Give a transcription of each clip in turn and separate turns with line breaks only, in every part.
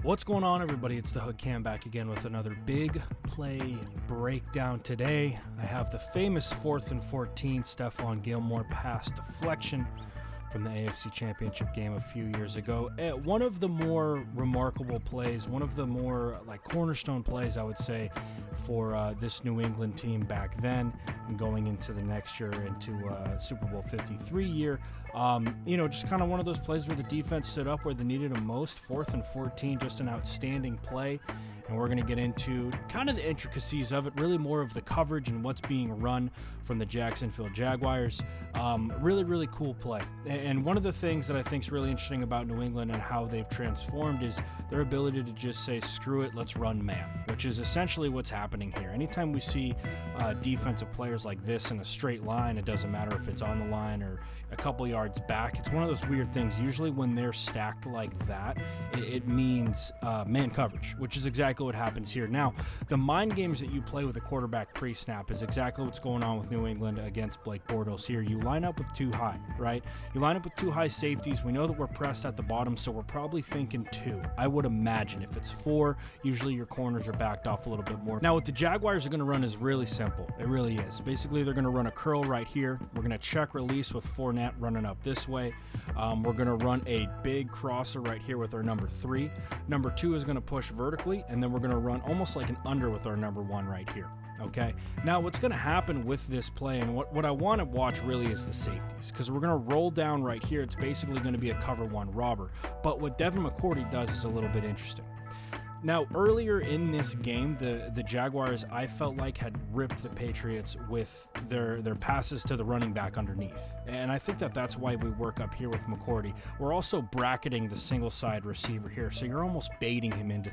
What's going on, everybody? It's the Hood Cam back again with another big play breakdown. Today, I have the famous 4th and 14 Stephon Gilmore pass deflection from the AFC Championship game a few years ago. One of the more remarkable plays, one of the more cornerstone plays, I would say, for this New England team back then and going into the next year, into Super Bowl 53 year. Just kind of one of those plays where the defense stood up where they needed them most. 4th and 14, just an outstanding play. And we're going to get into kind of the intricacies of it, really more of the coverage and what's being run from the Jacksonville Jaguars. Really cool play. And one of the things that I think is really interesting about New England and how they've transformed is their ability to just say, screw it, let's run man, which is essentially what's happening here. Anytime we see defensive players like this in a straight line, it doesn't matter if it's on the line or a couple yards back. It's one of those weird things. Usually when they're stacked like that, it means man coverage, which is exactly what happens here. Now, the mind games that you play with a quarterback pre-snap is exactly what's going on with New England against Blake Bortles here. You line up with too high, right? You line up with too high safeties. We know that we're pressed at the bottom, so we're probably thinking 2. I would imagine if it's 4, usually your corners are backed off a little bit more. Now, what the Jaguars are going to run is really simple. It really is. Basically, they're going to run a curl right here. We're going to check release with Fournette running up this way. We're going to run a big crosser right here with our number 3. Number 2 is going to push vertically, and then we're going to run almost like an under with our number 1 right here. Okay, now what's going to happen with this play, and what I want to watch really is the safeties, because we're going to roll down right here. It's basically going to be a cover 1 robber, but what Devin McCourty does is a little bit interesting. Now, earlier in this game, the Jaguars, I felt like, had ripped the Patriots with their passes to the running back underneath. And I think that's why we work up here with McCourty. We're also bracketing the single side receiver here, so you're almost baiting him into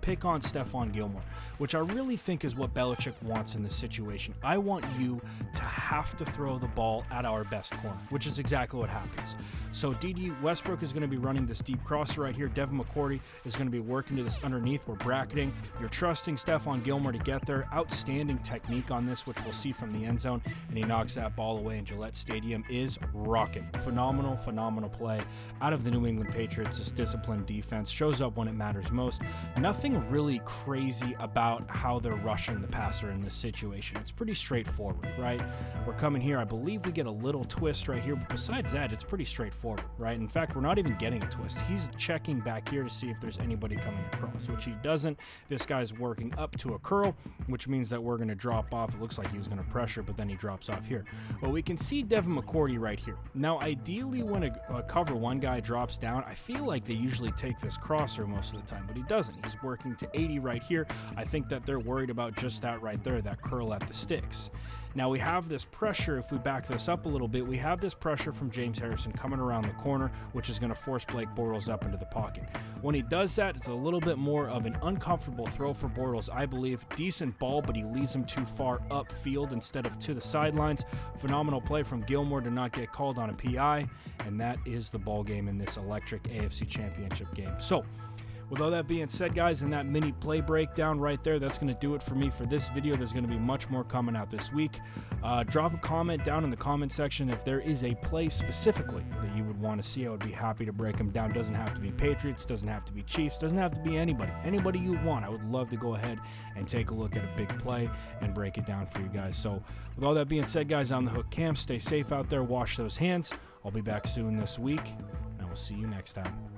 pick on Stephon Gilmore, which I really think is what Belichick wants in this situation. I want you to have to throw the ball at our best corner, which is exactly what happens. So D.D. Westbrook is going to be running this deep crosser right here. Devin McCourty is going to be working to this underneath. We're bracketing. You're trusting Stephon Gilmore to get there. Outstanding technique on this, which we'll see from the end zone, and he knocks that ball away, and Gillette Stadium is rocking. Phenomenal play out of the New England Patriots. This disciplined defense shows up when it matters most. Nothing really crazy about how they're rushing the passer in this situation. It's pretty straightforward, right? We're coming here. I believe we get a little twist right here, but besides that, it's pretty straightforward, right? In fact, we're not even getting a twist. He's checking back here to see if there's anybody coming across, which he doesn't. This guy's working up to a curl, which means that we're going to drop off. It looks like he was going to pressure, but then he drops off here. Well, we can see Devin McCourty right here. Now, ideally, when a cover 1 guy drops down, I feel like they usually take this crosser most of the time, but he doesn't. He's working to 80 right here. I think that they're worried about just that right there, that curl at the sticks. Now we have this pressure. If we back this up a little bit, we have this pressure from James Harrison coming around the corner, which is going to force Blake Bortles up into the pocket. When he does that, it's a little bit more of an uncomfortable throw for Bortles, I believe. Decent ball, but he leads him too far upfield instead of to the sidelines. Phenomenal play from Gilmore to not get called on a PI, and that is the ball game in this electric AFC Championship game. So, with all that being said, guys, and that mini play breakdown right there, that's going to do it for me for this video. There's going to be much more coming out this week. Drop a comment down in the comment section if there is a play specifically that you would want to see. I would be happy to break them down. Doesn't have to be Patriots, doesn't have to be Chiefs, doesn't have to be anybody you want. I would love to go ahead and take a look at a big play and break it down for you guys. So with all that being said, guys, I'm the Hook Cam. Stay safe out there. Wash those hands. I'll be back soon this week, and I will see you next time.